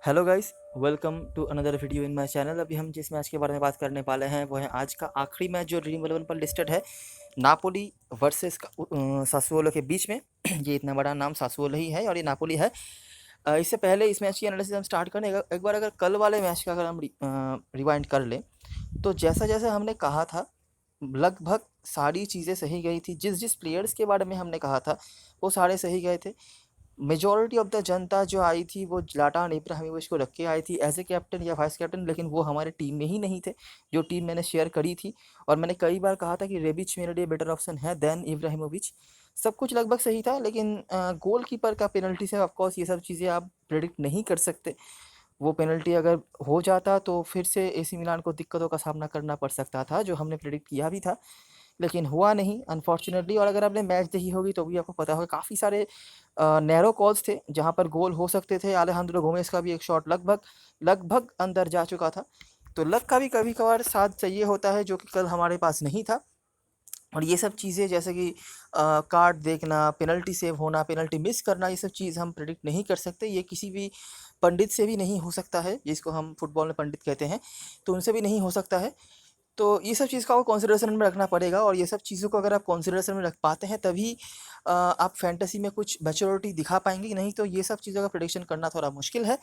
Hello guys, welcome to another video in my channel. अभी हम जिस मैच के बारे में बात करने वाले हैं वो है आज का आखिरी मैच जो ड्रीम 11 पर लिस्टेड है, नापोली वर्सेस सासुओलो के बीच में। ये इतना बड़ा नाम सासुओलो ही है और ये नापोली है। इससे पहले इस मैच की एनालिसिस हम स्टार्ट करें, एक बार अगर कल वाले मैच का अगर हम रिवाइंड कर लें तो जैसा जैसा हमने कहा था लगभग सारी चीज़ें सही गई थी। जिस जिस प्लेयर्स के बारे में हमने कहा था वो सारे सही गए थे। मेजॉरिटी ऑफ द जनता जो आई थी वो ज़्लाटान इब्राहिमोविच को रख के आई थी एज ए कैप्टन या वाइस कैप्टन, लेकिन वो हमारे टीम में ही नहीं थे जो टीम मैंने शेयर करी थी। और मैंने कई बार कहा था कि रेबिच मेरे लिए बेटर ऑप्शन है देन इब्राहिमोविच। सब कुछ लगभग सही था, लेकिन गोल कीपर का पेनल्टी से ऑफकोर्स ये सब चीज़ें आप प्रिडिक्ट नहीं कर सकते। वो पेनल्टी अगर हो जाता तो फिर से एसी मिलान को दिक्कतों का सामना करना पड़ सकता था, जो हमने प्रिडिक्ट किया भी था, लेकिन हुआ नहीं अनफॉर्चुनेटली। और अगर आपने मैच देखी होगी तो भी आपको पता होगा काफ़ी सारे नैरो कॉल्स थे जहाँ पर गोल हो सकते थे। आलेहांद्रो गोमेज का भी एक शॉट लगभग लगभग अंदर जा चुका था। तो लक का भी कभी कभार साथ चाहिए होता है, जो कि कल हमारे पास नहीं था। और ये सब चीज़ें जैसे कि कार्ड देखना, पेनल्टी सेव होना, पेनल्टी मिस करना, ये सब चीज़ हम प्रेडिक्ट नहीं कर सकते। ये किसी भी पंडित से भी नहीं हो सकता है, जिसको हम फुटबॉल में पंडित कहते हैं, तो उनसे भी नहीं हो सकता है। तो ये सब चीज़ को आपको कंसिडरेशन में रखना पड़ेगा, और ये सब चीज़ों को अगर आप कंसिडरेशन में रख पाते हैं तभी आप फैंटेसी में कुछ मैच्योरिटी दिखा पाएंगे। नहीं तो ये सब चीज़ों का प्रेडिक्शन करना थोड़ा मुश्किल है।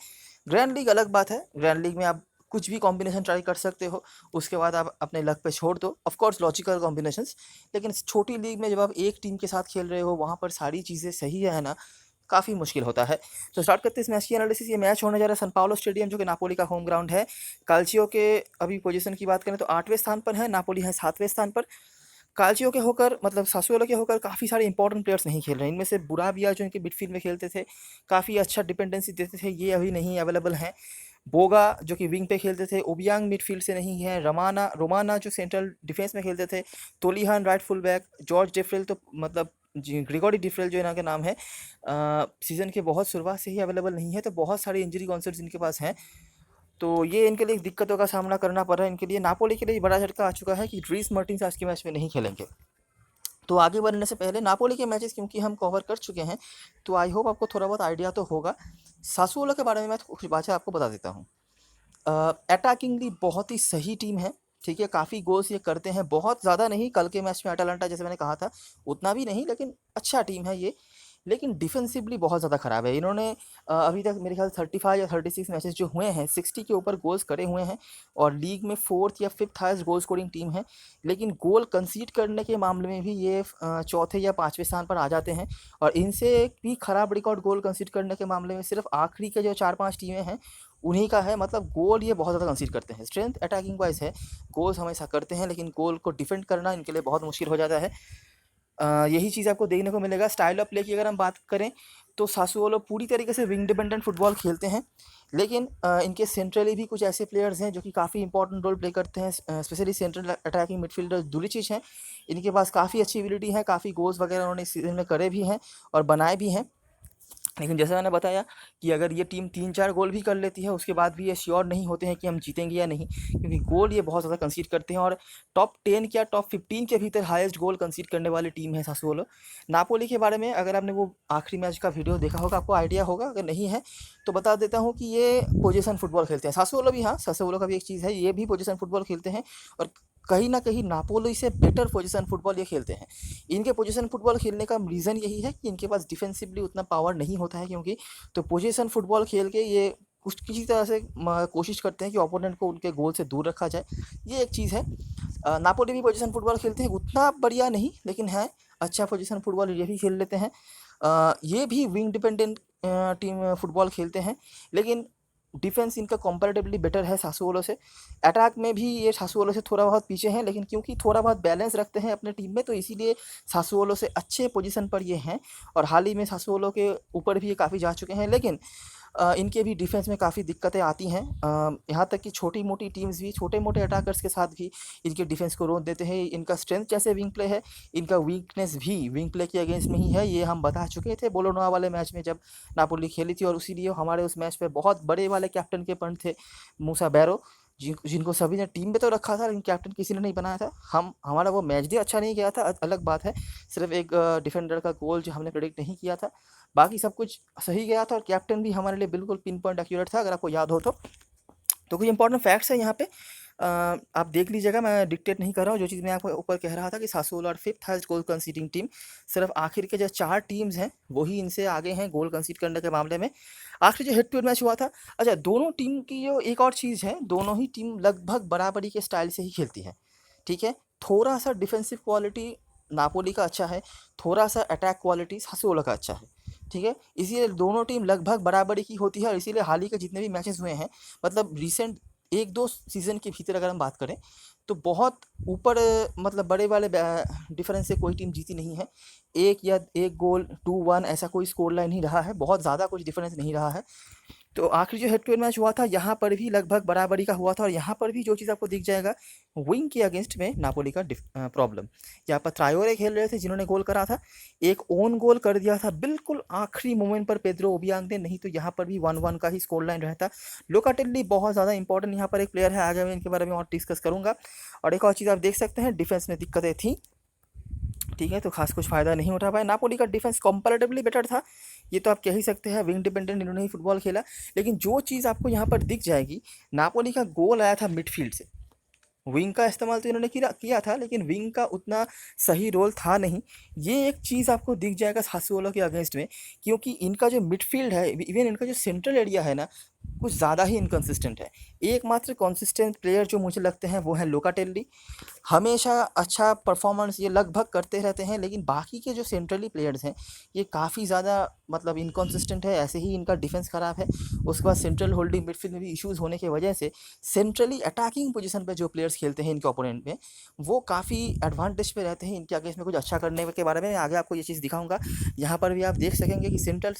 ग्रैंड लीग अलग बात है, ग्रैंड लीग में आप कुछ भी कॉम्बिनेशन ट्राई कर सकते हो, उसके बाद आप अपने लक पे छोड़ दो, ऑफ कोर्स लॉजिकल कॉम्बिनेशंस। लेकिन छोटी लीग में जब आप एक टीम के साथ खेल रहे हो वहाँ पर सारी चीज़ें सही है ना, काफ़ी मुश्किल होता है। तो स्टार्ट करते हैं इस मैच की एनालिसिस। ये मैच होने जा रहा है सन पाउलो स्टेडियम, जो कि नापोली का होम ग्राउंड है। काल्चियो के अभी पोजीशन की बात करें तो 8वें स्थान पर है, नापोली है 7वें स्थान पर। काल्चियो के होकर मतलब सासुओलो के होकर काफ़ी सारे इंपॉर्टेंट प्लेयर्स नहीं खेल रहे हैं। इनमें से बुराबिया जो इनके मिडफील्ड में खेलते थे, काफ़ी अच्छा डिपेंडेंसी देते थे, ये अभी नहीं अवेलेबल हैं। बोगा जो कि विंग पे खेलते थे, ओबियांग मिडफील्ड से नहीं है, रमाना रोमाना जो सेंट्रल डिफेंस में खेलते थे, तोलिहान राइट फुल बैक, जॉर्ज डिफ्रेल तो मतलब जी ग्रिगोरी डिफ्रेल जो इनका के नाम है, सीज़न के बहुत शुरुआत से ही अवेलेबल नहीं है। तो बहुत सारी इंजरी कॉन्सर्ट्स इनके पास हैं, तो ये इनके लिए दिक्कतों का सामना करना पड़ रहा है। इनके लिए नापोली के लिए बड़ा झटका आ चुका है कि ड्रीस मर्टिन्स आज के मैच में नहीं खेलेंगे। तो आगे बढ़ने से पहले नापोली के मैचेस क्योंकि हम कवर कर चुके हैं, तो आई होप आपको थोड़ा बहुत आइडिया तो होगा। सासुओलो के बारे में मैं कुछ बातें आपको बता देता हूँ। अटैकिंगली बहुत ही सही टीम है, ठीक है। काफ़ी गोल्स ये करते हैं, बहुत ज़्यादा नहीं, कल के मैच में अटालांटा जैसे मैंने कहा था उतना भी नहीं, लेकिन अच्छा टीम है ये। लेकिन डिफेंसिवली बहुत ज़्यादा ख़राब है। इन्होंने अभी तक मेरे ख्याल 35 या 36 मैचेस जो हुए हैं 60 के ऊपर गोल्स करे हुए हैं, और लीग में 4th या 5th highest goal scoring team है। लेकिन गोल कंसीड करने के मामले में भी ये चौथे या 5वें स्थान पर आ जाते हैं। और इनसे एक भी ख़राब रिकॉर्ड गोल कंसीड करने के मामले में सिर्फ आखिरी के जो 4-5 टीमें हैं उन्हीं का है। मतलब गोल ये बहुत ज़्यादा कंसीड करते हैं। स्ट्रेंथ अटैकिंग वाइज है, गोल्स हमेशा करते हैं, लेकिन गोल को डिफेंड करना इनके लिए बहुत मुश्किल हो जाता है। यही चीज़ आपको देखने को मिलेगा। स्टाइल ऑफ प्ले की अगर हम बात करें तो सासुओलो पूरी तरीके से विंग डिपेंडेंट फुटबॉल खेलते हैं, लेकिन इनके सेंट्रली भी कुछ ऐसे प्लेयर्स हैं जो कि काफ़ी इंपॉर्टेंट रोल प्ले करते हैं। स्पेशली सेंट्रल अटैकिंग मिडफील्डर दुलिचिच हैं, इनके पास काफ़ी अच्छी एबिलिटी है, काफ़ी गोल्स वगैरह उन्होंने इस सीज़न में करे भी हैं और बनाए भी हैं। लेकिन जैसा मैंने बताया कि अगर ये टीम 3-4 गोल भी कर लेती है उसके बाद भी ये श्योर नहीं होते हैं कि हम जीतेंगे या नहीं, क्योंकि गोल ये बहुत ज़्यादा कंसीड करते हैं। और टॉप 10 क्या टॉप 15 के भीतर हाईएस्ट गोल कंसीड करने वाली टीम है सासुओलो। नापोली के बारे में अगर आपने वो आखिरी मैच का वीडियो देखा होगा आपको आइडिया होगा, अगर नहीं है तो बता देता हूँ कि ये पोजीशन फुटबॉल खेलते हैं। सासुओलो भी, हाँ सासुओलो का भी एक चीज़ है, ये भी पोजीशन फुटबॉल खेलते हैं, और कहीं ना कहीं नापोली से बेटर पोजीशन फुटबॉल ये खेलते हैं। इनके पोजीशन फुटबॉल खेलने का रीज़न यही है कि इनके पास डिफेंसिवली उतना पावर नहीं होता है, क्योंकि तो पोजीशन फुटबॉल खेल के ये कुछ किसी तरह से कोशिश करते हैं कि ओपोनेंट को उनके गोल से दूर रखा जाए। ये एक चीज़ है। नापोली भी पोजीशन फुटबॉल खेलते हैं, उतना बढ़िया नहीं लेकिन है अच्छा पोजीशन फुटबॉल ये भी खेल लेते हैं। ये भी विंग डिपेंडेंट टीम फुटबॉल खेलते हैं, लेकिन डिफेंस इनका कंपैरेटिवली बेटर है सासुओलो से। अटैक में भी ये सासुओलो से थोड़ा बहुत पीछे हैं, लेकिन क्योंकि थोड़ा बहुत बैलेंस रखते हैं अपने टीम में तो इसीलिए सासुओलो से अच्छे पोजीशन पर ये हैं। और हाल ही में सासुओलो के ऊपर भी ये काफ़ी जा चुके हैं, लेकिन इनके भी डिफेंस में काफ़ी दिक्कतें आती हैं। यहाँ तक कि छोटी मोटी टीम्स भी छोटे मोटे अटैकर्स के साथ भी इनके डिफेंस को रोक देते हैं। इनका स्ट्रेंथ जैसे विंग प्ले है, इनका वीकनेस भी विंग प्ले के अगेंस्ट में ही है। ये हम बता चुके थे बोलोनोआ वाले मैच में जब नापोली खेली थी, और इसीलिए हमारे उस मैच पे बहुत बड़े वाले कैप्टन के पंच थे मूसा बैरो, जिनको सभी ने टीम में तो रखा था, लेकिन कैप्टन किसी ने नहीं बनाया था। हमारा वो मैच भी अच्छा नहीं गया था, अलग बात है। सिर्फ एक डिफेंडर का गोल जो हमने प्रेडिक्ट नहीं किया था, बाकी सब कुछ सही गया था। और कैप्टन भी हमारे लिए बिल्कुल पिन पॉइंट एक्यूरेट था, अगर आपको याद हो तो कुछ इंपॉर्टेंट फैक्ट्स हैं यहाँ पे। आप देख लीजिएगा, मैं डिक्टेट नहीं कर रहा हूँ। जो चीज़ मैं आपको ऊपर कह रहा था कि सासुओलो और fifth highest goal conceding team, सिर्फ आखिर के जो 4 टीम्स हैं वही इनसे आगे हैं गोल कंसीड करने के मामले में। आखिर जो हेड टू हेड मैच हुआ था, अच्छा, दोनों टीम की जो एक और चीज़ है, दोनों ही टीम लगभग बराबरी के स्टाइल से ही खेलती है, ठीक है। थोड़ा सा डिफेंसिव क्वालिटी नापोली का अच्छा है, थोड़ा सा अटैक क्वालिटी सासुओलो का अच्छा है, ठीक है। इसीलिए दोनों टीम लगभग बराबरी की होती है, और इसीलिए हाल ही के जितने भी मैचेस हुए हैं, मतलब रिसेंट 1-2 सीज़न के भीतर अगर हम बात करें, तो बहुत ऊपर, मतलब बड़े वाले डिफरेंस से कोई टीम जीती नहीं है। 1 गोल 2-1 ऐसा कोई स्कोर लाइन नहीं रहा है, बहुत ज़्यादा कुछ डिफरेंस नहीं रहा है। तो आखिरी जो हेड टू हेड मैच हुआ था, यहाँ पर भी लगभग बराबरी का हुआ था। और यहाँ पर भी जो चीज़ आपको दिख जाएगा, विंग के अगेंस्ट में नापोली का प्रॉब्लम। यहाँ पर ट्रायोरे खेल रहे थे जिन्होंने गोल करा था, एक ओन गोल कर दिया था बिल्कुल आखिरी मोमेंट पर पेद्रो ओबियांग ने, नहीं तो यहाँ पर भी 1-1 का ही स्कोर लाइन रहता। लोकाटेल्ली बहुत ज़्यादा इंपॉर्टेंट यहाँ पर एक प्लेयर है, आगे मैं इनके बारे में और डिस्कस करूँगा। और एक और चीज़ आप देख सकते हैं, डिफेंस में दिक्कतें थी, ठीक है, तो खास कुछ फ़ायदा नहीं उठा पाया। नापोली का डिफेंस कंपैरेटिवली बेटर था, ये तो आप कह ही सकते हैं। विंग डिपेंडेंट इन्होंने ही फुटबॉल खेला। लेकिन जो चीज़ आपको यहाँ पर दिख जाएगी, नापोली का गोल आया था मिडफील्ड से। विंग का इस्तेमाल तो इन्होंने किया किया था, लेकिन विंग का उतना सही रोल था नहीं। ये एक चीज़ आपको दिख जाएगा सासुओलो के अगेंस्ट में, क्योंकि इनका जो मिडफील्ड है, इवन इनका जो सेंट्रल एरिया है ना, कुछ ज़्यादा ही इनकन्सिस्टेंट है। एकमात्र कंसिस्टेंट प्लेयर जो मुझे लगते हैं वो है लोकाटेल्ली। हमेशा अच्छा परफॉर्मेंस ये लगभग करते रहते हैं, लेकिन बाकी के जो सेंट्रली प्लेयर्स हैं, ये काफ़ी ज़्यादा मतलब इनकन्सिस्टेंट है। ऐसे ही इनका डिफेंस ख़राब है। उसके बाद सेंट्रल होल्डिंग मिडफील्ड में भी इश्यूज़ होने की वजह से सेंट्रली अटैकिंग पोजीशन पे जो प्लेयर्स खेलते हैं इनके ओपोनेंट में, वो काफ़ी एडवांटेज पे रहते हैं। इनके अगेंस्ट में कुछ अच्छा करने के बारे में मैं आगे आपको ये चीज़ दिखाऊंगा। यहाँ पर भी आप देख सकेंगे कि सेंट्रल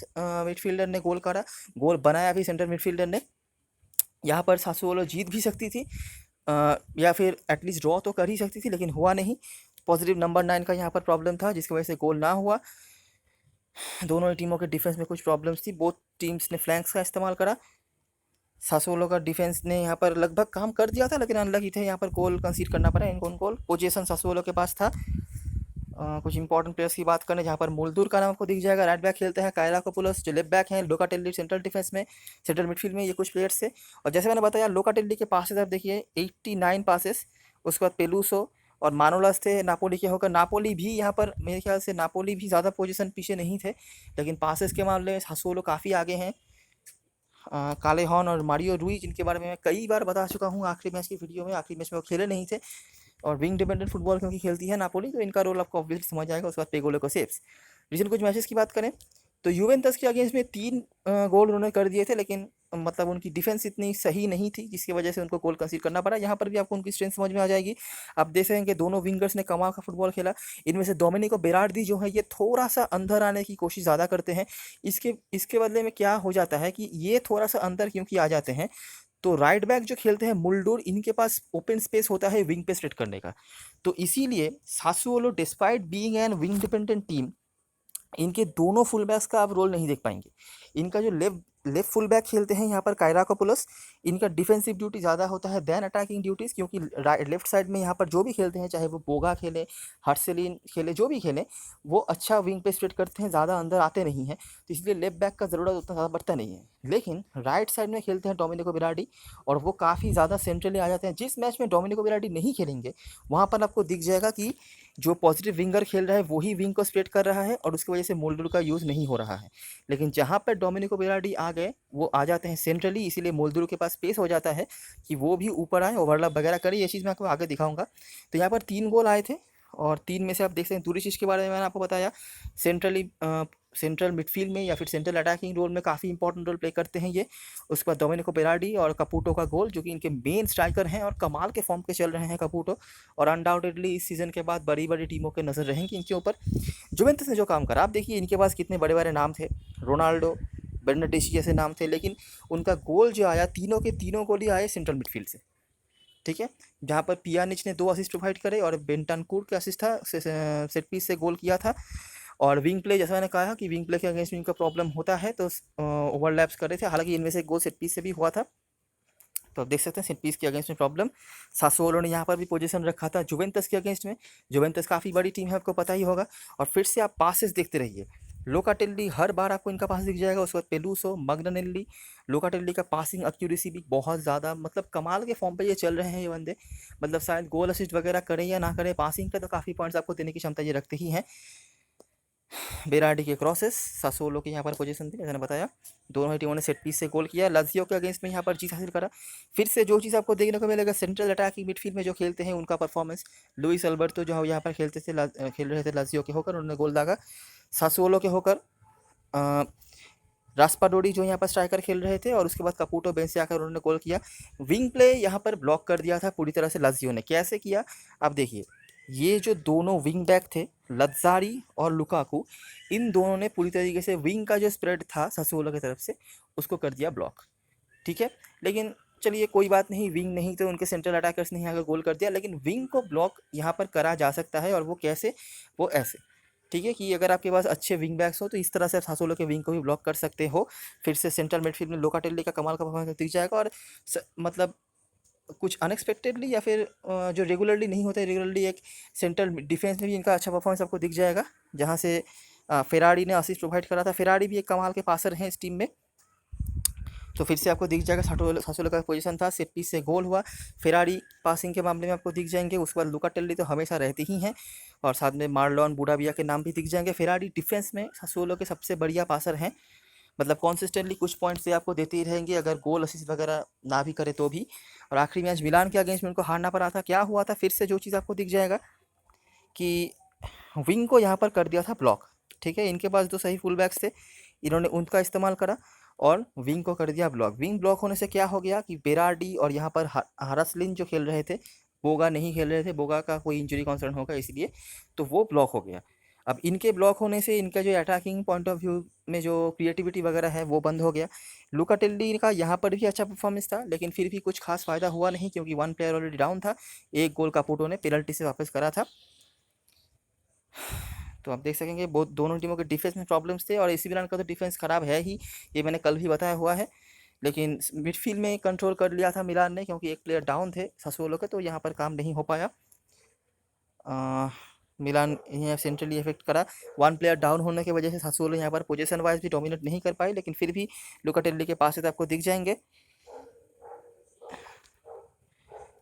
मिडफील्डर ने गोल करा, गोल बनाया भी सेंट्रल मिडफील्डर ने। यहाँ पर सासुओलो जीत भी सकती थी, या फिर एटलीस्ट ड्रॉ तो कर ही सकती थी, लेकिन हुआ नहीं। पॉजिटिव नंबर 9 का यहाँ पर प्रॉब्लम था, जिसकी वजह से गोल ना हुआ। दोनों ही टीमों के डिफेंस में कुछ प्रॉब्लम्स थी, बोथ टीम्स ने फ्लैंक्स का इस्तेमाल करा। सासुओलो का डिफेंस ने यहाँ पर लगभग काम कर दिया था, लेकिन अनलकी थे, यहाँ पर गोल कंसीड करना पड़ा इनको। गोल पोजीशन सासुओलो के पास था। कुछ इंपॉर्टेंट प्लेयर्स की बात करें, जहाँ पर मुल्दूर का नाम आपको दिख जाएगा, राइट बैक खेलते हैं। कायराकोपुलोस जो लेफ्ट बैक हैं, लोकाटेल्ली सेंट्रल डिफेंस में, सेंट्रल मिडफील्ड में, ये कुछ प्लेयर्स थे। और जैसे मैंने बताया, लोकाटेल्ली के पासेस आप देखिए 89 पासेस। उसके बाद पेलूसो और मानोलस थे नापोली के होकर। नापोली भी यहाँ पर मेरे ख्याल से नापोली भी ज़्यादा पोजीशन पीछे नहीं थे, लेकिन पासेस के मामले में सासुओलो काफ़ी आगे हैं। कालेहॉन और मारियो रूई, जिनके बारे में मैं कई बार बता चुका हूँ आखिरी मैच की वीडियो में। आखिरी मैच में वो खेले नहीं थे, और विंग डिपेंडेंट फुटबॉल क्योंकि खेलती है नापोली, तो इनका रोल आपको ऑब्वियसली समझ आएगा। उसके बाद पेगोलो को सेव्स। रिसेंट कुछ मैचेस की बात करें, तो यूवेंटस के अगेंस्ट में 3 गोल उन्होंने कर दिए थे, लेकिन मतलब उनकी डिफेंस इतनी सही नहीं थी, जिसकी वजह से उनको गोल कंसीड करना पड़ा। यहाँ पर भी आपको उनकी स्ट्रेंथ समझ में आ जाएगी। आप देख सकेंगे कि दोनों विंगर्स ने कमाल का फुटबॉल खेला। इनमें से डोमिनिको बेरार्डी जो है, ये थोड़ा सा अंदर आने की कोशिश ज़्यादा करते हैं। इसके बदले में क्या हो जाता है कि ये थोड़ा सा अंदर क्योंकि आ जाते हैं, तो राइट बैक जो खेलते हैं मुल्डूर, इनके पास ओपन स्पेस होता है विंग पे सेट करने का। तो इसीलिए Sassuolo despite being an wing dependent team, इनके दोनों फुल बैक्स का आप रोल नहीं देख पाएंगे। इनका जो लेफ्ट फुल बैक खेलते हैं यहाँ पर कायराकोपुलोस, इनका डिफेंसिव ड्यूटी ज़्यादा होता है देन अटैकिंग ड्यूटीज़, क्योंकि लेफ्ट साइड में यहाँ पर जो भी खेलते हैं, चाहे वो बोगा खेले, हर्सेलिन खेले, जो भी खेले, वो अच्छा विंग पे स्प्रेड करते हैं, ज़्यादा अंदर आते नहीं हैं। तो इसलिए लेफ्ट बैक का ज़रूरत उतना ज़्यादा बढ़ता नहीं है। लेकिन राइट साइड में खेलते हैं डोमिनिको बेरार्डी, और वो काफ़ी ज़्यादा सेंट्रली आ जाते हैं। जिस मैच में डोमिनिको बेरार्डी नहीं खेलेंगे, वहाँ पर आपको दिख जाएगा कि जो पॉजिटिव विंगर खेल रहा है वही विंग को स्प्रेड कर रहा है, और उसकी वजह से मोल्डर का यूज़ नहीं हो रहा है। लेकिन जहाँ पर डोमिनिको बेरार्डी आ गए, वो आ जाते हैं सेंट्रली, इसीलिए मोल्दुर के पास स्पेस हो जाता है कि वो भी ऊपर आए, ओवरलैप वगैरह करे। ये चीज़ मैं आपको आगे दिखाऊंगा। तो यहाँ पर 3 गोल आए थे, और 3 में से आप देख सकते हैं, दूरी के बारे में मैंने आपको बताया। सेंट्रली सेंट्रल मिडफील्ड में या फिर सेंट्रल अटैकिंग रोल में काफ़ी इंपॉर्टेंट रोल प्ले करते हैं ये। उसके बाद डोमिनिको बेरार्डी और कपूटो का गोल, जो कि इनके मेन स्ट्राइकर हैं, और कमाल के फॉर्म पे चल रहे हैं कपूटो, और अनडाउटेडली इस सीज़न के बाद बड़ी बड़ी टीमों के नज़र रहेंगी इनके ऊपर। जुवेंटस ने जो काम करा, आप देखिए इनके पास कितने बड़े बड़े नाम थे, रोनाल्डो, बेर्नार्डेची जैसे नाम थे, लेकिन उनका गोल जो आया, तीनों के तीनों गोल ही आए सेंट्रल मिडफील्ड से, ठीक है। जहाँ पर पियानिच ने 2 असिस्ट प्रोवाइड करे, और बेंटानकूर का असिस्ट था, सेट पीस से गोल किया था। और विंग प्ले, जैसा मैंने कहा कि विंग प्ले के अगेंस्ट इनका प्रॉब्लम होता है, तो ओवरलैप्स कर रहे थे। हालांकि इनमें से एक गोल सेट पीस से भी हुआ था। तो आप देख सकते हैं सेट पीस के अगेंस्ट में प्रॉब्लम। सासुओलो ने यहाँ पर भी पोजीशन रखा था जुवेंटस के अगेंस्ट में। जुवेंटस काफ़ी बड़ी टीम है, आपको पता ही होगा। और फिर से आप पासेस देखते रहिए, लोकाटेल्ली हर बार आपको इनका पास दिख जाएगा। उसके बाद पेलूसो, मग्नानेल्ली, लोकाटेल्ली का पासिंग एक्यूरेसी भी बहुत ज़्यादा मतलब कमाल के फॉर्म पे ये चल रहे हैं ये बंदे। मतलब शायद गोल असिस्ट वगैरह करें या ना करें, पासिंग पे तो काफ़ी पॉइंट्स आपको देने की क्षमता ये रखते ही हैं। बेराडी के क्रॉसेस, सासुओलो की यहाँ पर पोजीशन थी, जैसे मैंने बताया। दोनों ही टीमों ने सेट पीस से गोल किया, लाजियो के अगेंस्ट में यहाँ पर जीत हासिल करा। फिर से जो चीज़ आपको देखने को मिलेगा, सेंट्रल अटैकिंग मिडफील्ड में जो खेलते हैं उनका परफॉर्मेंस। लुइस अल्बर्टो जो यहाँ पर खेल रहे थे लाजियो के होकर, उन्होंने गोल दागा। सासुओलो के होकर रास्पाडोरी जो यहाँ पर स्ट्राइकर खेल रहे थे, और उसके बाद कपूटो बेंच से आकर उन्होंने गोल किया। विंग प्ले यहाँ पर ब्लॉक कर दिया था पूरी तरह से लाजियो ने। कैसे किया आप देखिए, ये जो दोनों विंग बैक थे लत्जारी और लुकाकू, इन दोनों ने पूरी तरीके से विंग का जो स्प्रेड था सासुओलो की तरफ से उसको कर दिया ब्लॉक। ठीक है, लेकिन चलिए कोई बात नहीं, विंग नहीं तो उनके सेंट्रल अटैकर्स ने यहाँ पर गोल कर दिया, लेकिन विंग को ब्लॉक यहाँ पर करा जा सकता है। और वो कैसे, वो ऐसे, ठीक है, कि अगर आपके पास अच्छे विंग बैक्स हो तो इस तरह से आप सासुओलो के विंग को भी ब्लॉक कर सकते हो। फिर से सेंट्रल मिडफील्ड में लोकाटेल्ली का कमाल का परफॉर्मेंस दिख जाएगा। और मतलब कुछ अनएक्सपेक्टेडली या फिर जो रेगुलरली नहीं होता है, रेगुलरली एक सेंट्रल डिफेंस में भी इनका अच्छा परफॉर्मेंस आपको दिख जाएगा, जहाँ से फेरारी ने असिस्ट प्रोवाइड करा था। फेरारी भी एक कमाल के पासर हैं इस टीम में। तो फिर से आपको दिख जाएगा सासुओलो का पोजीशन था, सेट पीस से गोल हुआ। फेरारी पासिंग के मामले में आपको दिख जाएंगे। उसके बाद लोकाटेल्ली तो हमेशा रहते ही हैं, और साथ में मार्लोन बुडाबिया के नाम भी दिख जाएंगे। फेरारी डिफेंस में सासुओलो के सबसे बढ़िया पासर हैं, मतलब कॉन्सिस्टेंटली कुछ पॉइंट्स से आपको देते ही रहेंगे, अगर गोल असिस्ट वगैरह ना भी करे तो भी। और आखिरी मैच मिलान के अगेंस्ट में उनको हारना पड़ा था। क्या हुआ था, फिर से जो चीज़ आपको दिख जाएगा कि विंग को यहाँ पर कर दिया था ब्लॉक। ठीक है, इनके पास जो सही फुल बैक्स थे, इन्होंने उनका इस्तेमाल करा और विंग को कर दिया ब्लॉक। विंग ब्लॉक होने से क्या हो गया कि बेराडी और यहाँ पर हारसलिन जो खेल रहे थे, बोगा नहीं खेल रहे थे, बोगा का कोई इंजरी कॉन्सर्न होगा इसलिए, तो वो ब्लॉक हो गया। अब इनके ब्लॉक होने से इनका जो अटैकिंग पॉइंट ऑफ व्यू में जो क्रिएटिविटी वगैरह है वो बंद हो गया। लुकाटेल्ली का यहाँ पर भी अच्छा परफॉर्मेंस था, लेकिन फिर भी कुछ खास फायदा हुआ नहीं, क्योंकि वन प्लेयर ऑलरेडी डाउन था। एक गोल कापुटो ने पेनल्टी से वापस करा था। तो आप देख सकेंगे बहुत दोनों टीमों के डिफेंस में प्रॉब्लम्स थे, और एसी मिलान का तो डिफेंस ख़राब है ही, ये मैंने कल भी बताया हुआ है। लेकिन मिडफील्ड में कंट्रोल कर लिया था मिलान ने, क्योंकि एक प्लेयर डाउन थे सासुओलो के, तो यहाँ पर काम नहीं हो पाया। मिलान यहाँ सेंट्रली इफेक्ट करा। वन प्लेयर डाउन होने की वजह से सासुओलो यहाँ पर पोजीशन वाइज भी डोमिनेट नहीं कर पाई, लेकिन फिर भी लोकाटेल्ली के पास से तो आपको दिख जाएंगे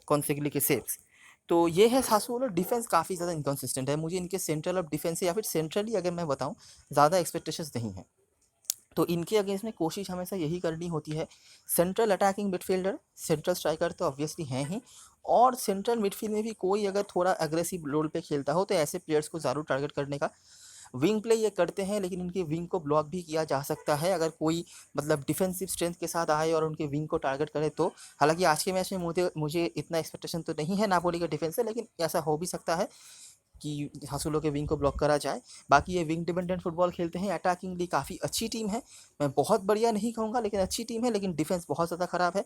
कॉन्सेगली के सेव्स। तो ये है सासुओलो डिफेंस काफ़ी ज़्यादा इनकॉन्सिस्टेंट है। मुझे इनके सेंट्रल ऑफ डिफेंस या फिर सेंट्रली अगर मैं बताऊँ, ज़्यादा एक्सपेक्टेशंस नहीं है। तो इनके अगेंस्ट में कोशिश हमेशा यही करनी होती है, central attacking midfielder, central striker तो ऑब्वियसली हैं ही, और सेंट्रल मिडफील्ड में भी कोई अगर थोड़ा एग्रेसिव रोल पे खेलता हो तो ऐसे प्लेयर्स को ज़रूर टारगेट करने का। विंग प्ले ये करते हैं, लेकिन इनकी विंग को ब्लॉक भी किया जा सकता है अगर कोई मतलब डिफेंसिव स्ट्रेंथ के साथ आए और उनके विंग को टारगेट करे तो। हालांकि आज के मैच में मुझे इतना एक्सपेक्टेशन तो नहीं है नापोली के डिफेंस से, लेकिन ऐसा हो भी सकता है कि सासुओलो के विंग को ब्लॉक करा जाए। बाकी ये विंग डिपेंडेंट फुटबॉल खेलते हैं, अटैकिंगली काफ़ी अच्छी टीम है। मैं बहुत बढ़िया नहीं कहूँगा, लेकिन अच्छी टीम है, लेकिन डिफेंस बहुत ज़्यादा ख़राब है।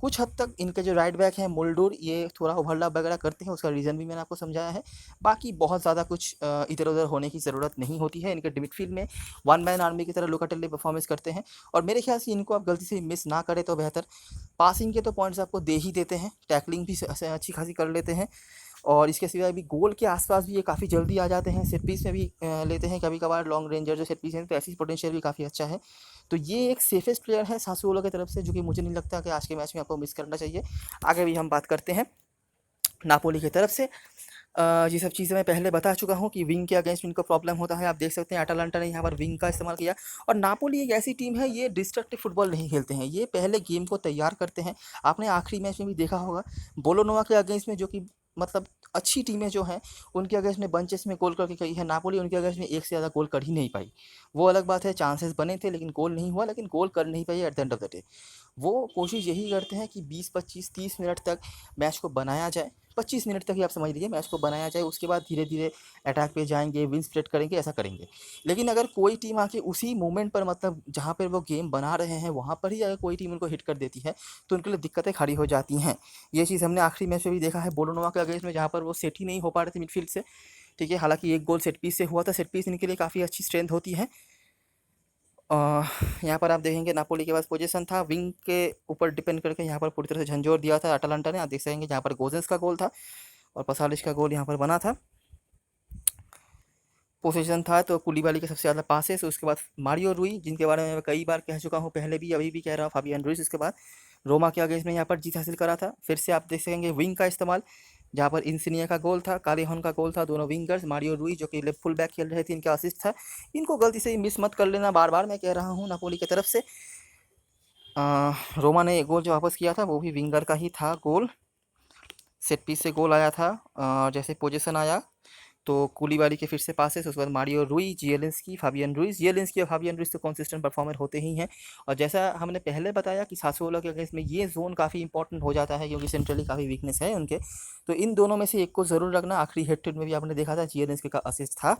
कुछ हद तक इनके जो राइट बैक हैं मोल्डूर, ये थोड़ा ओवरलैप वगैरह करते हैं, उसका रीज़न भी मैंने आपको समझाया है। बाकी बहुत ज़्यादा कुछ इधर उधर होने की ज़रूरत नहीं होती है। इनके मिडफील्ड में वन मैन आर्मी की तरह लोकाटेल्ली परफॉर्मेंस करते हैं, और मेरे ख्याल से इनको आप गलती से मिस ना करें तो बेहतर। पासिंग के तो पॉइंट्स आपको दे ही देते हैं, टैकलिंग भी अच्छी खासी कर लेते हैं, और इसके सिवाय भी गोल के आसपास भी ये काफ़ी जल्दी आ जाते हैं। सेट पीस में भी लेते हैं कभी कभार लॉन्ग रेंजर जो सेट पीस हैं, तो ऐसी पोटेंशियल भी काफ़ी अच्छा है। तो ये एक सेफेस्ट प्लेयर है सासुओलो की तरफ से, जो कि मुझे नहीं लगता कि आज के मैच में आपको मिस करना चाहिए। आगे भी हम बात करते हैं नापोली की तरफ से। ये सब चीज़ें मैं पहले बता चुका हूँ कि विंग के अगेंस्ट इनको प्रॉब्लम होता है। आप देख सकते हैं अटालांटा ने यहाँ पर विंग का इस्तेमाल किया, और नापोली एक ऐसी टीम है, ये डिस्ट्रक्टिव फुटबॉल नहीं खेलते हैं, ये पहले गेम को तैयार करते हैं। आपने आखिरी मैच में भी देखा होगा बोलोनोवा के अगेंस्ट में, जो कि मतलब अच्छी टीमें जो हैं उनके अगेंस्ट में बंचेस में गोल करके गई है, नापोली उनके अगेंस्ट में एक से ज़्यादा गोल कर ही नहीं पाई। वो अलग बात है, चांसेस बने थे लेकिन गोल नहीं हुआ, लेकिन गोल कर नहीं पाई at the end of the day. वो कोशिश यही करते हैं कि 20-25-30 मिनट तक मैच को बनाया जाए, 25 मिनट तक ही आप समझ लीजिए मैच को बनाया जाए, उसके बाद धीरे धीरे अटैक पे जाएंगे, विन स्प्रेड करेंगे, ऐसा करेंगे। लेकिन अगर कोई टीम आके उसी मोमेंट पर, मतलब जहाँ पर वो गेम बना रहे हैं वहाँ पर ही अगर कोई टीम उनको हिट कर देती है तो उनके लिए दिक्कतें खड़ी हो जाती हैं। ये चीज़ हमने आखिरी मैच में भी देखा है बोलोनोवा के अगेंस्ट में, जहाँ पर वो सेट ही नहीं हो पा रहे थे मिडफील्ड से। ठीक है, हालांकि एक गोल सेट पीस से हुआ था, सेट पीस इनके लिए काफ़ी अच्छी स्ट्रेंथ होती है। यहाँ पर आप देखेंगे नापोली के पास पोजीशन था, विंग के ऊपर डिपेंड करके यहाँ पर पूरी तरह से झंझोर दिया था अटालांटा ने। आप देख सकेंगे जहाँ पर गोजेंस का गोल था और पसालिश का गोल यहाँ पर बना था। पोजीशन था तो कुलिबाली के सबसे ज़्यादा पासेस, उसके बाद मारियो रुई, जिनके बारे में मैं कई बार कह चुका हूँ पहले भी, अभी भी कह रहा हूँ, फाबियन रुइस। इसके बाद रोमा के अगेंस्ट में यहाँ पर जीत हासिल करा था। फिर से आप देख सकेंगे विंग का इस्तेमाल, जहाँ पर इंसिनिया का गोल था, कालेहन का गोल था, दोनों विंगर्स। मारियो रुई जो कि लेफ्ट फुल बैक खेल रहे थे, इनका असिस्ट था। इनको गलती से मिस मत कर लेना, बार बार मैं कह रहा हूँ नापोली की तरफ से। रोमा ने गोल जो वापस किया था वो भी विंगर का ही था गोल, सेट पीस से गोल आया था। जैसे पोजीशन आया तो कुलिबाली के फिर से पासेस, उसके बाद मारियो रुई, जिएलिंस्की, फाबियन रुइस। जिएलिंस्की और फाबियन रुइस तो कंसिस्टेंट परफॉर्मर होते ही हैं। और जैसा हमने पहले बताया कि सासुओलो के अगेंस्ट में ये जोन काफ़ी इंपॉर्टेंट हो जाता है क्योंकि सेंट्रली काफ़ी वीकनेस है उनके। तो इन दोनों में से एक को ज़रूर रखना। आखिरी हेड टू हेड में भी आपने देखा था जिएलिंस्की का असिस्ट था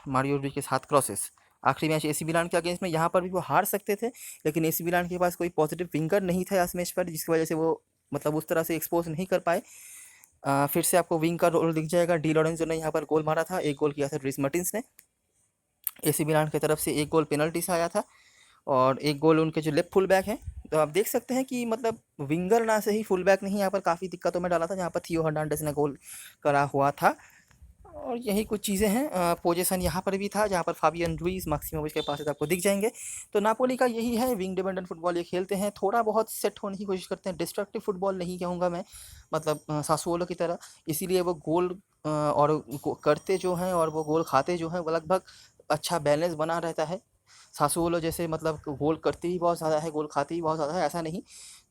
मारियो रुई के साथ क्रॉसेस। आखिरी मैच एसी मिलान के अगेंस्ट में, यहाँ पर भी वो हार सकते थे, लेकिन एसी मिलान के पास कोई पॉजिटिव विंगर नहीं था इस मैच पर, जिसकी वजह से वो मतलब उस तरह से एक्सपोज नहीं कर पाए। फिर से आपको विंग का रोल दिख जाएगा। डी लॉरेंजो ने यहाँ पर गोल मारा था, एक गोल किया था ड्रिस मर्टिन्स ने। एसी मिलान की तरफ से एक गोल पेनल्टी से आया था और एक गोल उनके जो लेफ्ट फुल बैक हैं। तो आप देख सकते हैं कि मतलब विंगर ना से ही फुल बैक नहीं यहाँ पर काफ़ी दिक्कतों में डाला था, जहाँ पर थियो हर्नांडेस ने गोल करा हुआ था। और यही कुछ चीज़ें हैं। पोजीशन यहाँ पर भी था जहाँ पर फाबियन रुइस, मैक्सिमोविच के पासेस आपको दिख जाएंगे। तो नापोली का यही है, विंग डिपेंडेंट फुटबॉल ये खेलते हैं, थोड़ा बहुत सेट होने की कोशिश करते हैं, डिस्ट्रक्टिव फुटबॉल नहीं कहूँगा मैं, मतलब सासुओलो की तरह। इसीलिए वो गोल और करते जो हैं और वो गोल खाते जो हैं वो लगभग अच्छा बैलेंस बना रहता है। सासुओलो जैसे मतलब गोल करते ही बहुत ज़्यादा है, गोल खाते ही बहुत ज़्यादा है, ऐसा नहीं।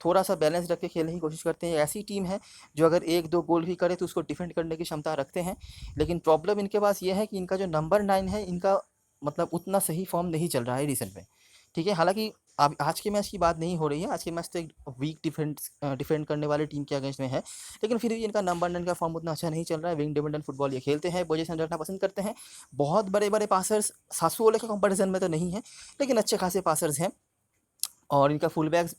थोड़ा सा बैलेंस रख के खेलने की कोशिश करते हैं। ऐसी टीम है जो अगर एक दो गोल भी करे तो उसको डिफेंड करने की क्षमता रखते हैं। लेकिन प्रॉब्लम इनके पास ये है कि इनका जो नंबर 9 है, इनका मतलब उतना सही फॉर्म नहीं चल रहा है रिसेंट में। ठीक है, हालाँकि अब आज के मैच की बात नहीं हो रही है, आज के मैच तो एक वीक डिफेंड करने वाली टीम के अगेंस्ट में है, लेकिन फिर भी इनका नंबर 9 का फॉर्म उतना अच्छा नहीं चल रहा है। विंग डिपेंडेंट फुटबॉल ये खेलते हैं, पोजीशन रखना पसंद करते हैं। बहुत बड़े-बड़े पासर्स सासुओलो के कंपैरिजन में तो नहीं है, लेकिन अच्छे खासे पासर्स हैं। और इनका फुल बैक्स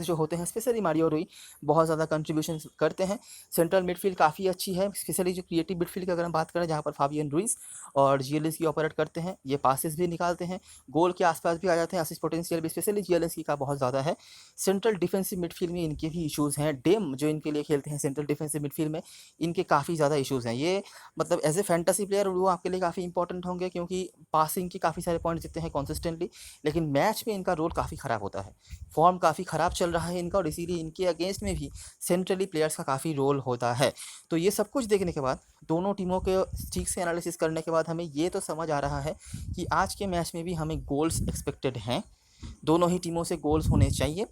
जो होते हैं, स्पेशली मारियो रुई, बहुत ज़्यादा कंट्रीब्यूशन करते हैं। सेंट्रल मिडफील्ड काफ़ी अच्छी है, स्पेशली जो क्रिएटिव मिडफील्ड की अगर हम बात करें, जहाँ पर फाबियन रुइस और जिएलिंस्की ऑपरेट करते हैं। ये पासेस भी निकालते हैं, गोल के आसपास भी आ जाते हैं, असिस्ट पोटेंशियल भी स्पेशली जिएलिंस्की का बहुत ज़्यादा है। सेंट्रल डिफेंसिव मिडफील्ड में इनके भी इशूज़ हैं। डेम जो इनके लिए खेलते हैं सेंट्रल डिफेंसिव मिडफील्ड में, इनके काफ़ी ज़्यादा इशूज़ हैं। ये मतलब एज ए फैंटेसी प्लेयर वो आपके लिए काफ़ी इंपॉर्टेंट होंगे क्योंकि पासिंग के काफ़ी सारे पॉइंट जीतते हैं कॉन्सिस्टेंटली, लेकिन मैच में इनका रोल काफ़ी ख़राब होता है। फॉर्म काफ़ी ख़राब चल रहा है इनका और इसीलिए इनके अगेंस्ट में भी सेंट्रली प्लेयर्स का काफ़ी रोल होता है। तो ये सब कुछ देखने के बाद, दोनों टीमों के ठीक से एनालिसिस करने के बाद हमें ये तो समझ आ रहा है कि आज के मैच में भी हमें गोल्स एक्सपेक्टेड हैं, दोनों ही टीमों से गोल्स होने चाहिए।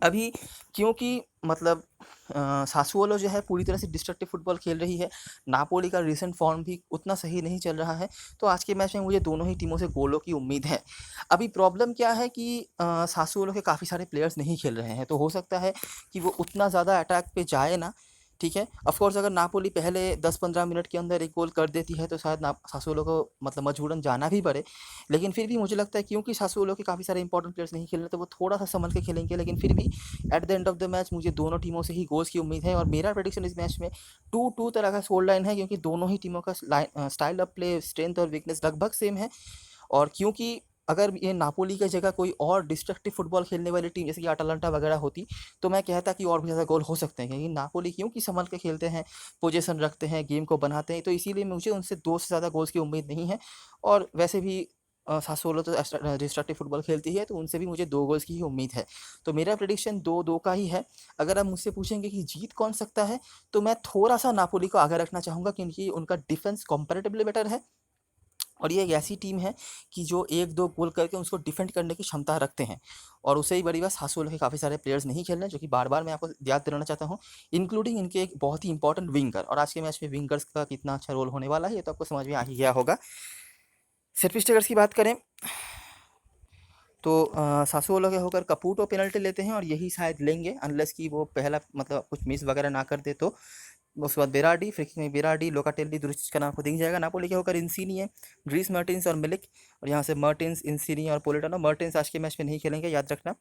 अभी क्योंकि मतलब सासुओलो जो है पूरी तरह से डिस्ट्रक्टिव फुटबॉल खेल रही है, नापोली का रीसेंट फॉर्म भी उतना सही नहीं चल रहा है, तो आज के मैच में मुझे दोनों ही टीमों से गोलों की उम्मीद है। अभी प्रॉब्लम क्या है कि सासुओलो के काफ़ी सारे प्लेयर्स नहीं खेल रहे हैं, तो हो सकता है कि वो उतना ज़्यादा अटैक पे जाए ना। ठीक है, ऑफ कोर्स अगर नापोली पहले 10-15 मिनट के अंदर एक गोल कर देती है तो शायद ना सासुओलो को मतलब मजबूरन जाना भी पड़े, लेकिन फिर भी मुझे लगता है क्योंकि सासुओलो के काफ़ी सारे इंपॉर्टेंट प्लेयर्स नहीं खेल रहे, तो वो थोड़ा सा संभल के खेलेंगे। लेकिन फिर भी eight the end of the match मुझे दोनों टीमों से ही गोल्स की उम्मीद है और मेरा प्रेडिक्शन इस मैच में 2-2 तरह का स्कोर लाइन है, क्योंकि दोनों ही टीमों का स्टाइल ऑफ प्ले, स्ट्रेंथ और वीकनेस लगभग सेम है। और क्योंकि अगर ये नापोली की जगह कोई और डिस्ट्रक्टिव फुटबॉल खेलने वाली टीम जैसे कि अटालांटा वगैरह होती, तो मैं कहता कि और भी ज़्यादा गोल हो सकते हैं, क्योंकि नापोली क्योंकि संभल के खेलते हैं, पोजीशन रखते हैं, गेम को बनाते हैं, तो इसीलिए मुझे उनसे 2 से ज़्यादा गोल्स की उम्मीद नहीं है। और वैसे भी सासुओलो तो डिस्ट्रक्टिव फुटबॉल खेलती है, तो उनसे भी मुझे 2 गोल्स की ही उम्मीद है। तो मेरा प्रेडिक्शन 2-2 का ही है। अगर आप मुझसे पूछेंगे कि जीत कौन सकता है, तो मैं थोड़ा-सा नापोली को आगे रखना चाहूँगा, क्योंकि उनका डिफेंस कंपैरेटिवली बेटर है और ये एक ऐसी टीम है कि जो 1-2 गोल करके उसको डिफेंड करने की क्षमता रखते हैं। और उससे ही बड़ी बात, सासुओलो के काफ़ी सारे प्लेयर्स नहीं खेल रहे हैं, जो कि बार-बार मैं आपको याद दिलाना चाहता हूँ, इंक्लूडिंग इनके एक बहुत ही इंपॉर्टेंट विंगर। और आज के मैच में विंगर्स का कितना अच्छा रोल होने वाला है, ये तो आपको समझ में आ ही गया होगा। सेट पीस टेकर्स की बात करें तो सासुओलो के होकर कपूटो पेनल्टी लेते हैं और यही शायद लेंगे, अनलेस कि वो पहला मतलब कुछ मिस वगैरह ना कर दे तो। उसके बाद बेराडी, फ्री किक में बेराडी, लोकाटेल्ली, दुरिच का नाम आपको दिख जाएगा। नापोली के होकर इंसिनी, ड्रीस मर्टिन्स और मिलिक, और यहाँ से मर्टिन्स, इंसिनी और पोलिटानो। मर्टिन्स आज के मैच में नहीं खेलेंगे, याद रखना।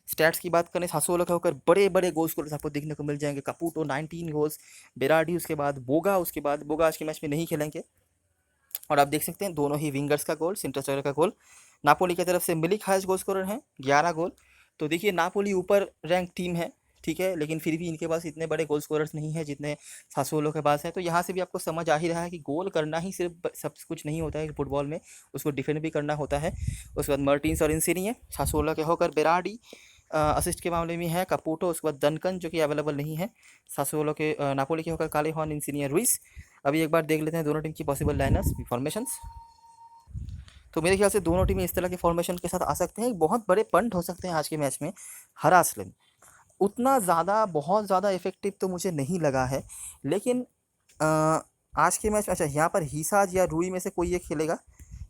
स्टैट्स की बात करें, सासुओलो के होकर बड़े बड़े गोल स्कोरर्स आपको देखने को मिल जाएंगे। कपूटो 19 गोल्स, बेराडी, उसके बाद बोगा आज के मैच में नहीं खेलेंगे। और आप देख सकते हैं दोनों ही विंगर्स का गोल, सेंटर स्ट्राइकर का गोल। नापोली की तरफ से मिलिक हाईएस्ट गोल स्कोरर हैं, 11 गोल। तो देखिए नापोली ऊपर रैंक टीम है, ठीक है, लेकिन फिर भी इनके पास इतने बड़े गोल स्कोरर्स नहीं है जितने सासुओलो के पास है। तो यहाँ से भी आपको समझ आ ही रहा है कि गोल करना ही सिर्फ सब कुछ नहीं होता है फुटबॉल में, उसको डिफेंड भी करना होता है। उसके बाद मर्टिन्स और इंसिनी सासुओलो के होकर बेराडी असिस्ट के मामले में है, कपूटो, उसके बाद डनकन जो कि अवेलेबल नहीं है। सासुओलो के नापोली के होकर कालेहॉन, इंसिनी, रुइस। अभी एक बार देख लेते हैं दोनों टीम की पॉसिबल लाइनर्स फॉर्मेशंस। तो मेरे ख्याल से दोनों टीमें इस तरह के फॉर्मेशन के साथ आ सकते हैं, बहुत बड़े पंट हो सकते हैं आज के मैच में। हरासलिन उतना ज़्यादा बहुत ज़्यादा इफेक्टिव तो मुझे नहीं लगा है, लेकिन आज के मैच में अच्छा यहाँ पर हिसाज या रूई में से कोई एक खेलेगा,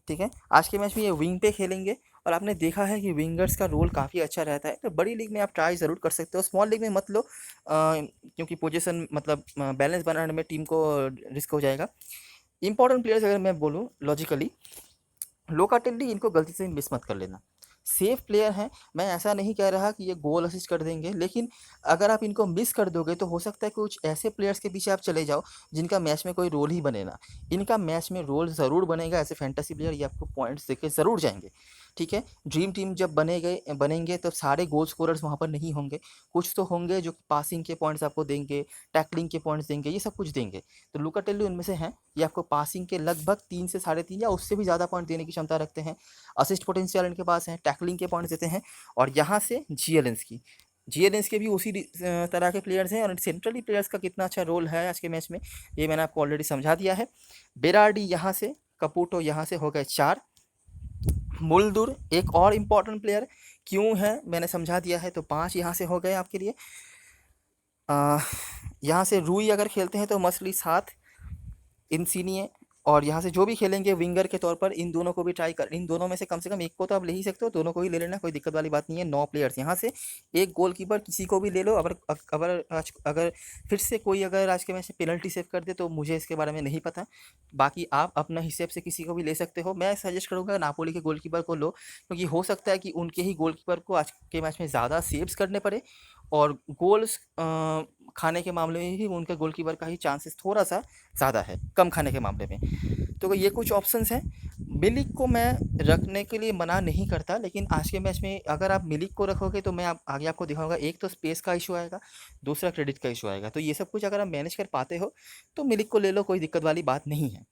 ठीक है। आज के मैच में ये विंग पे खेलेंगे और आपने देखा है कि विंगर्स का रोल काफ़ी अच्छा रहता है। तो बड़ी लीग में आप ट्राई ज़रूर कर सकते हो, स्मॉल लीग में मत लो, क्योंकि पोजीशन मतलब बैलेंस बनाने में टीम को रिस्क हो जाएगा। इंपॉर्टेंट प्लेयर्स अगर मैं बोलूँ लॉजिकली, लोकाटेल्ली इनको गलती से मिस मत कर लेना, सेफ प्लेयर हैं। मैं ऐसा नहीं कह रहा कि ये गोल असिस्ट कर देंगे, लेकिन अगर आप इनको मिस कर दोगे तो हो सकता है कुछ ऐसे प्लेयर्स के पीछे आप चले जाओ जिनका मैच में कोई रोल ही बने ना। इनका मैच में रोल ज़रूर बनेगा, ऐसे फैंटेसी प्लेयर ये आपको पॉइंट्स देके ज़रूर जाएंगे, ठीक है। ड्रीम टीम जब बनेंगे तो सारे गोल स्कोरर्स वहाँ पर नहीं होंगे, कुछ तो होंगे जो पासिंग के पॉइंट्स आपको देंगे, टैकलिंग के पॉइंट्स देंगे, ये सब कुछ देंगे। तो लुकाटेल्ली उनमें से हैं, ये आपको पासिंग के लगभग 3 से 3.5 या उससे भी ज़्यादा पॉइंट देने की क्षमता रखते हैं। असिस्ट पोटेंशियल इनके पास है, टैकलिंग के पॉइंट्स देते हैं। और यहाँ से जीएलेंस के भी उसी तरह के प्लेयर्स हैं। और सेंट्रली प्लेयर्स का कितना अच्छा रोल है आज के मैच में, ये मैंने आपको ऑलरेडी समझा दिया है। बेरार्डी यहाँ से, कपूटो यहाँ से हो गए 4। मुल्दुर एक और इम्पॉर्टेंट प्लेयर क्यों है मैंने समझा दिया है, तो 5 यहाँ से हो गए आपके लिए। यहाँ से रूई अगर खेलते हैं तो मसली 7, इंसिनिए, और यहाँ से जो भी खेलेंगे विंगर के तौर पर इन दोनों को भी ट्राई कर, इन दोनों में से कम एक को तो आप ले ही सकते हो, दोनों को ही ले लेना, कोई दिक्कत वाली बात नहीं है। 9 प्लेयर्स यहाँ से, एक गोलकीपर किसी को भी ले लो। अगर फिर से कोई अगर आज के मैच में पेनल्टी सेव कर दे तो मुझे इसके बारे में नहीं पता, बाकी आप अपना हिसाब से किसी को भी ले सकते हो। मैं सजेस्ट करूँगा नापोली के गोलकीपर को लो, क्योंकि हो सकता है कि उनके ही गोलकीपर को आज के मैच में ज़्यादा सेव्स करने पड़े, और गोल्स खाने के मामले में भी उनके गोलकीपर का ही चांसेस थोड़ा सा ज़्यादा है कम खाने के मामले में। तो ये कुछ ऑप्शंस हैं। मिलिक को मैं रखने के लिए मना नहीं करता, लेकिन आज के मैच में अगर आप मिलिक को रखोगे तो मैं आगे आपको दिखाऊंगा, एक तो स्पेस का इशू आएगा, दूसरा क्रेडिट का इशू आएगा। तो ये सब कुछ अगर आप मैनेज कर पाते हो तो मिलिक को ले लो, कोई दिक्कत वाली बात नहीं है।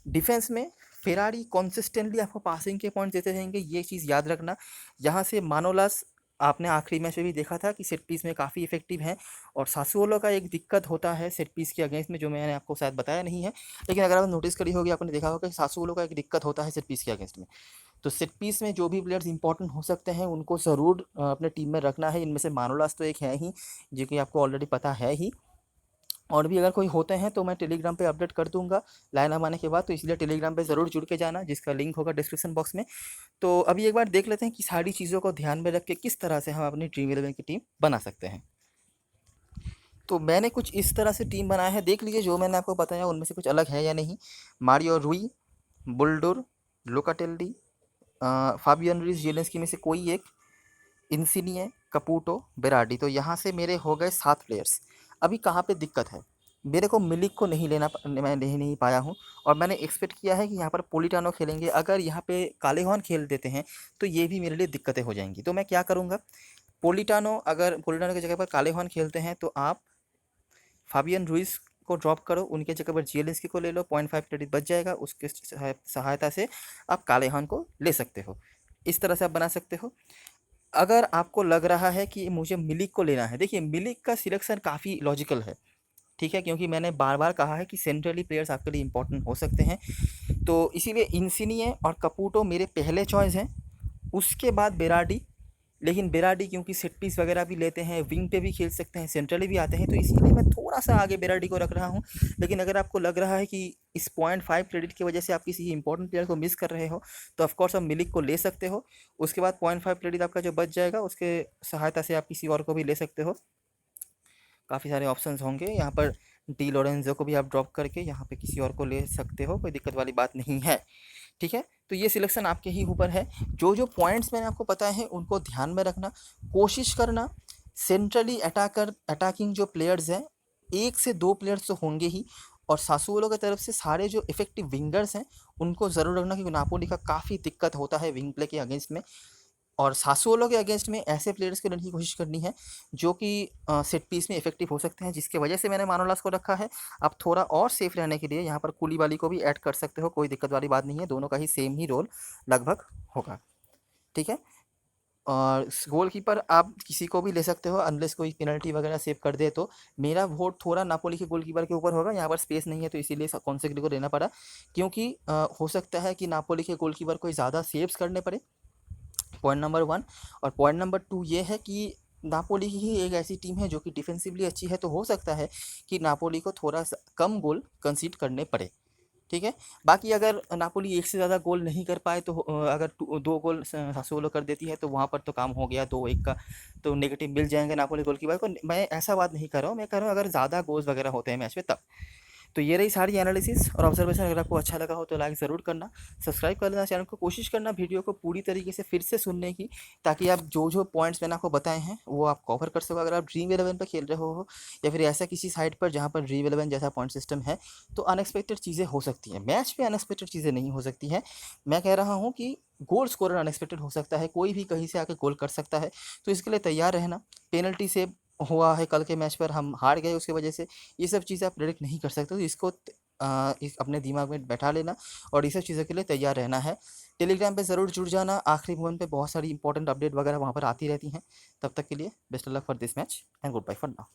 डिफेंस में फेरारी कॉन्सिस्टेंटली आपको पासिंग के पॉइंट देते रहेंगे, ये चीज़ याद रखना। यहाँ से मानोलास आपने आखिरी मैच में भी देखा था कि सेट पीस में काफ़ी इफेक्टिव हैं। और सासुओलो का एक दिक्कत होता है सेट पीस के अगेंस्ट में, जो मैंने आपको शायद बताया नहीं है, लेकिन अगर आप नोटिस करी होगी, आपने देखा होगा कि सासुओलो का एक दिक्कत होता है सेट पीस के अगेंस्ट में। तो सेट पीस में जो भी प्लेयर्स इंपॉर्टेंट हो सकते हैं उनको ज़रूर अपने टीम में रखना है। इनमें से मानोलास तो एक है ही, जो कि आपको ऑलरेडी पता है ही। और भी अगर कोई होते हैं तो मैं टेलीग्राम पे अपडेट कर दूंगा लाइन आने के बाद, तो इसलिए टेलीग्राम पे ज़रूर जुड़ के जाना, जिसका लिंक होगा डिस्क्रिप्शन बॉक्स में। तो अभी एक बार देख लेते हैं कि सारी चीज़ों को ध्यान में रख के किस तरह से हम अपनी ड्रीम 11 की टीम बना सकते हैं। तो मैंने कुछ इस तरह से टीम बनाया है, देख लीजिए जो मैंने आपको बताया उनमें से कुछ अलग है या नहीं। मारियो रुई, बुल्डुर, लोकाटेल्ली, फाबियन रुइस जेलेंस्की में से कोई एक, इंसिनिए, कपूटो, बेराडी। तो यहाँ से मेरे हो गए 7 प्लेयर्स। अभी कहाँ पे दिक्कत है, मेरे को मिलिक को नहीं लेना, मैं नहीं पाया हूँ। और मैंने एक्सपेक्ट किया है कि यहाँ पर पोलिटानो खेलेंगे, अगर यहाँ पे कालेहॉन खेल देते हैं तो ये भी मेरे लिए दिक्कतें हो जाएंगी। तो मैं क्या करूँगा, अगर पोलिटानो की जगह पर कालेहॉन खेलते हैं तो आप फाबियन रुइस को ड्रॉप करो, उनके जगह पर जिएलिंस्की को ले लो, 0.5 क्रेडिट बच जाएगा, उसके सहायता से आप कालेहॉन को ले सकते हो। इस तरह से आप बना सकते हो। अगर आपको लग रहा है कि मुझे मिलिक को लेना है, देखिए मिलिक का सिलेक्शन काफ़ी लॉजिकल है, ठीक है, क्योंकि मैंने बार बार कहा है कि सेंट्रली प्लेयर्स आपके लिए इंपॉर्टेंट हो सकते हैं। तो इसीलिए इंसिनिए और कपूटो मेरे पहले चॉइस हैं, उसके बाद बेराडी। लेकिन बेराडी क्योंकि सेट पीस वगैरह भी लेते हैं, विंग पे भी खेल सकते हैं, सेंट्रली भी आते हैं, तो इसीलिए मैं थोड़ा सा आगे बेराडी को रख रहा हूँ। लेकिन अगर आपको लग रहा है कि इस 0.5 क्रेडिट की वजह से आप किसी इंपॉर्टेंट प्लेयर को मिस कर रहे हो, तो ऑफकोर्स आप मिलिक को ले सकते हो। उसके बाद 0.5 क्रेडिट आपका जो बच जाएगा उसके सहायता से आप किसी और को भी ले सकते हो। काफ़ी सारे ऑप्शंस होंगे यहाँ पर, डी लोरेंजो को भी आप ड्रॉप करके यहाँ पे किसी और को ले सकते हो, कोई दिक्कत वाली बात नहीं है, ठीक है। तो ये सिलेक्शन आपके ही ऊपर है। जो जो पॉइंट्स मैंने आपको बताए हैं उनको ध्यान में रखना, कोशिश करना सेंट्रली अटैकिंग जो प्लेयर्स हैं 1 से 2 प्लेयर्स तो होंगे ही, और सासुओलो की तरफ से सारे जो इफेक्टिव विंगर्स हैं उनको ज़रूर रखना, क्योंकि नापोली का काफ़ी दिक्कत होता है विंग प्ले के अगेंस्ट में। और सासुओलो के अगेंस्ट में ऐसे प्लेयर्स को लेने की कोशिश करनी है जो कि सेट पीस में इफेक्टिव हो सकते हैं, जिसकी वजह से मैंने मानोलास को रखा है। आप थोड़ा और सेफ रहने के लिए यहाँ पर कूलीबाली को भी ऐड कर सकते हो, कोई दिक्कत वाली बात नहीं है, दोनों का ही सेम ही रोल लगभग होगा। ठीक है। और गोलकीपर आप किसी को भी ले सकते हो अनलेस कोई पेनल्टी वगैरह सेव कर दे, तो मेरा वोट थोड़ा नापोली के गोलकीपर के ऊपर होगा। यहाँ पर स्पेस नहीं है तो इसीलिए कॉन्सेग्री को लेना पड़ा, क्योंकि हो सकता है कि नापोली के गोलकीपर को ज़्यादा सेव्स करने पड़े, पॉइंट नंबर 1। और पॉइंट नंबर 2 ये है कि नापोली ही एक ऐसी टीम है जो कि डिफेंसिवली अच्छी है, तो हो सकता है कि नापोली को थोड़ा सा कम गोल कंसीड करने पड़े। ठीक है। बाकी अगर नापोली एक से ज़्यादा गोल नहीं कर पाए तो अगर 2 गोल सासुओलो कर देती है तो वहाँ पर तो काम हो गया, 2-1 का तो नेगेटिव मिल जाएंगे नापोली गोलकीपर को। मैं ऐसा बात नहीं कर रहा हूँ, मैं कह रहा हूँ अगर ज़्यादा गोल्स वगैरह होते हैं मैच में तब। तो ये रही सारी एनालिसिस और ऑब्जर्वेशन। अगर आपको अच्छा लगा हो तो लाइक ज़रूर करना, सब्सक्राइब कर लेना चैनल को, कोशिश करना वीडियो को पूरी तरीके से फिर से सुनने की, ताकि आप जो जो पॉइंट्स मैंने आपको बताए हैं वो आप कवर कर सको। अगर आप ड्रीम 11 पर खेल रहे हो या फिर ऐसा किसी साइट पर जहाँ पर ड्रीम 11 जैसा पॉइंट सिस्टम है, तो अनएक्सपेक्टेड चीज़ें हो सकती हैं, मैच पे अनएक्सपेक्टेड चीज़ें नहीं हो सकती हैं। मैं कह रहा हूँ कि गोल स्कोरर अनएक्सपेक्टेड हो सकता है, कोई भी कहीं से आके गोल कर सकता है, तो इसके लिए तैयार रहना। पेनल्टी से हुआ है कल के मैच पर, हम हार गए उसकी वजह से, ये सब चीज़ें आप प्रेडिक्ट नहीं कर सकते, तो इसको इस अपने दिमाग में बैठा लेना और ये सब चीज़ों के लिए तैयार रहना है। टेलीग्राम पे ज़रूर जुड़ जाना, आखिरी मोमेंट पे बहुत सारी इंपॉर्टेंट अपडेट वगैरह वहाँ पर आती रहती हैं। तब तक के लिए best of luck for this match and good bye for now.